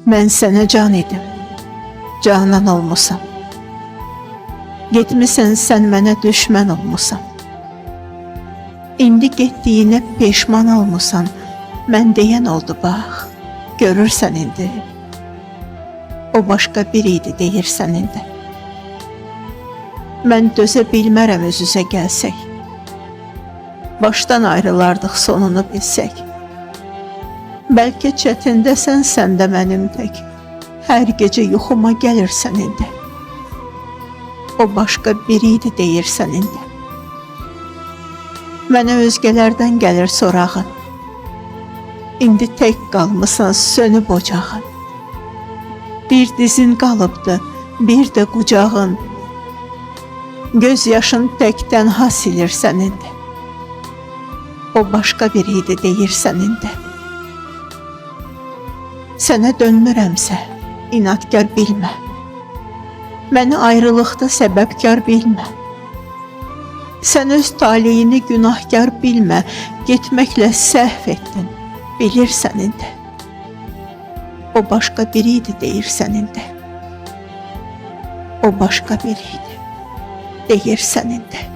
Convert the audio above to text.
Mən sənə can idim, canan olmusan. Getmisən sən mənə düşmən olmusan. İndi getdiyinə peşman olmusan. Mən deyən oldu bax, görürsən indi. O başqa biri idi deyirsən indi. Mən dözə bilmərəm öz-üzə gəlsək. Başdan ayrılardıq sonunu bilsək. Bəlkə çətindəsən sən də mənim tək. Hər gecə yuxuma gəlirsən indi. O başqa biri idi deyirsən indi. Mənə özgələrdən gəlir sorağın. İndi tək qalmısan sönüb ocağın. Bir dizin qalıbdı, bir də qucağın. Göz yaşın tək tənha silirsən indi. O başqa biri idi deyirsən indi. Sənə dönmürəmsə, inadkar bilmə. Məni ayrılıqda səbəbkar bilmə. Sən öz taleyini günahkar bilmə. Getməklə səhv etdin, bilirsən indi. O başqa biri idi deyirsən indi. O başqa biri idi deyirsən indi.